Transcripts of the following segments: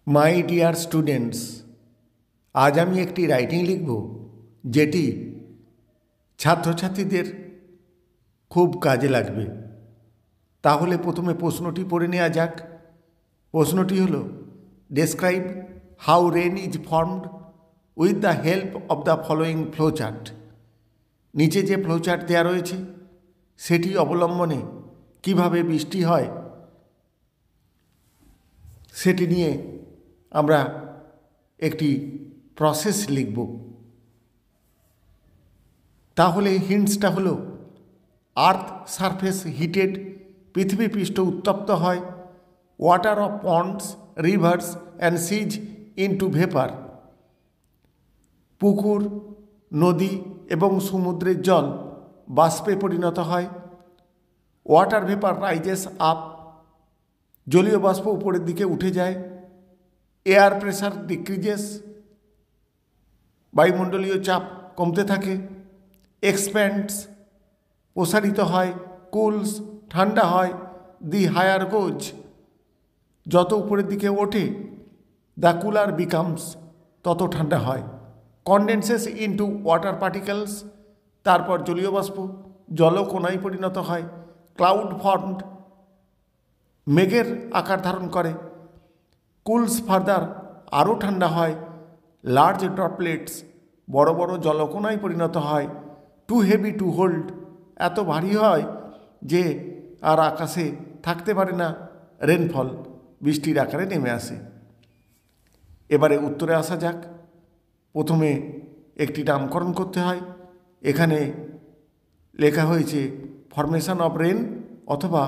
My dear students, আজ আমি একটি রাইটিং লিখব যেটি ছাত্রছাত্রীদের খুব কাজে লাগবে। তাহলে প্রথমে প্রশ্নটি পড়ে নেওয়া যাক। প্রশ্নটি হলো, describe how rain is formed with the help of the following flowchart. নিচে যে ফ্লোচার্ট দেওয়া রয়েছে সেটি অবলম্বনে কিভাবে বৃষ্টি হয় সেটি নিয়ে আমরা একটি প্রসেস লিখব। তাহলে হিন্টসটা হলো, আর্থ সারফেস হিটেড, পৃথিবী পৃষ্ঠ উত্তপ্ত হয়, water of ponds, rivers and seas into vapour, পুকুর, নদী এবং সমুদ্রের জল বাষ্পে পরিণত হয়, ওয়াটার ভেপার রাইজেস আপ, জলীয় বাষ্প উপরের দিকে উঠে যায়, এয়ার প্রেসার ডিক্রিজেস, বায়ুমণ্ডলীয় চাপ কমতে থাকে, এক্সপ্যান্ডস প্রসারিত হয়, কুলস ঠান্ডা হয়, দি হায়ার গোজ যত উপরের দিকে ওঠে, দ্য কুলার বিকামস তত ঠান্ডা হয়, কনডেন্সেস ইনটু ওয়াটার পার্টিকেলস তারপর জলীয় বাষ্প জলকণায় পরিণত হয়, ক্লাউড ফর্মড মেঘের আকার ধারণ করে, কুলস ফার্দার আরও ঠান্ডা হয়, লার্জ ড্রপলেটস বড় বড় জলকণায় পরিণত হয়, টু হেভি টু হোল্ড এত ভারী হয় যে আর আকাশে থাকতে পারে না, রেনফল বৃষ্টির আকারে নেমে আসে। এবারে উত্তরে আসা যাক। প্রথমে একটি নামকরণ করতে হয়। এখানে লেখা হয়েছে ফরমেশন অফ রেন অথবা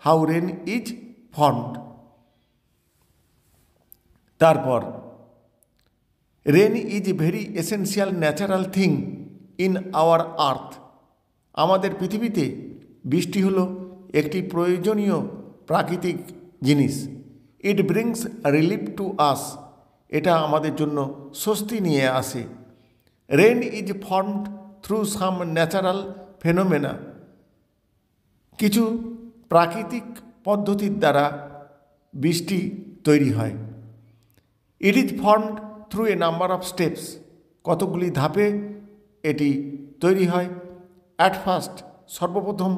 হাউ রেন ইজ ফর্মড। তারপর rain is very essential natural thing in our earth. আমাদের পৃথিবীতে বৃষ্টি হলো একটি প্রয়োজনীয় প্রাকৃতিক জিনিস। It brings relief to us, এটা আমাদের জন্য স্বস্তি নিয়ে আসে। Rain is formed through some natural phenomena, কিছু প্রাকৃতিক পদ্ধতির দ্বারা বৃষ্টি তৈরি হয়। It is formed through a number of steps, কতগুলি ধাপে এটি তৈরি হয়। অ্যাট ফার্স্ট সর্বপ্রথম,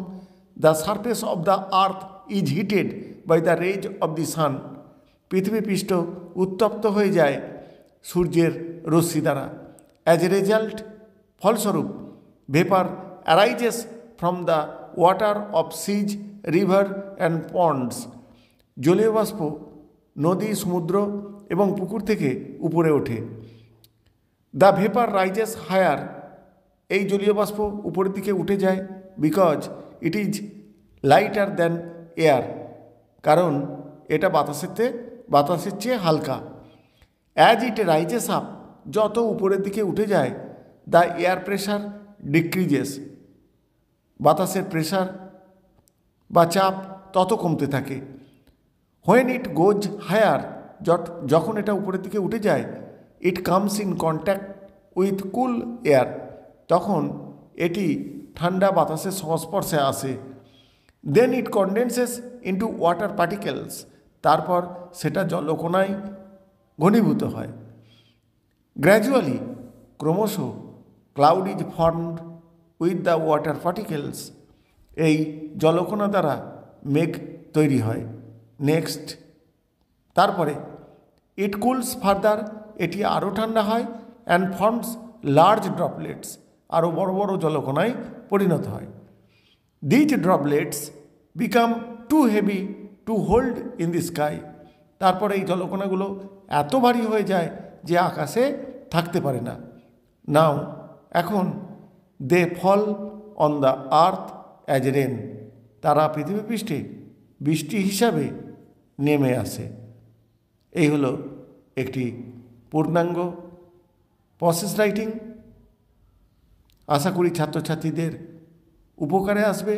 the surface of the earth is heated by the rays of the sun, পৃথিবী পৃষ্ঠ উত্তপ্ত হয়ে যায় সূর্যের রশ্মি দ্বারা। অ্যাজ এ রেজাল্ট ফলস্বরূপ, vapour arises from the water of seas, river and ponds, জলীয় বাষ্প নদী, সমুদ্র এবং পুকুর থেকে উপরে ওঠে। দ্য ভেপার রাইজেস হায়ার, এই জলীয় বাষ্প উপরের দিকে উঠে যায়। Because it is lighter than air, কারণ এটা বাতাসের চেয়ে হালকা। অ্যাজ ইট রাইজেস আপ, যত উপরের দিকে উঠে যায়, দ্য এয়ার প্রেশার ডিক্রিজেস, বাতাসের প্রেশার বা চাপ তত কমতে থাকে। হোয়েন ইট গোজ হায়ার, যখন এটা উপরের দিকে উঠে যায়, it comes in contact with cool air, তখন এটি ঠান্ডা বাতাসের সংস্পর্শে আসে। দেন ইট কনডেন্সেস ইন্টু ওয়াটার পার্টিকেলস, তারপর সেটা জলকণায় ঘনীভূত হয়। গ্র্যাজুয়ালি, ক্রমশ, cloud is formed with the water particles, এই জলকণা দ্বারা মেঘ তৈরি হয়। নেক্সট, তারপরে ইট কুলস ফার্দার, এটি আরও ঠান্ডা হয়। অ্যান্ড ফর্মস লার্জ ড্রপলেটস, আরও বড় বড় জলকণায় পরিণত হয়। These droplets become too heavy to hold in the sky, তারপরে এই জলকণাগুলো এত ভারী হয়ে যায় যে আকাশে থাকতে পারে না। নাও, এখন they fall on the earth as rain, তারা পৃথিবী পৃষ্ঠে বৃষ্টি হিসাবে নেমে আসে। এই হলো একটি পূর্ণাঙ্গ প্রসেস রাইটিং। আশা করি ছাত্রছাত্রীদের উপকারে আসবে।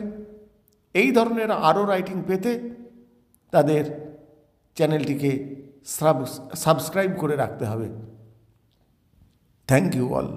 এই ধরনের আরও রাইটিং পেতে তাদের চ্যানেলটিকে সাবস্ক্রাইব করে রাখতে হবে। Thank you all.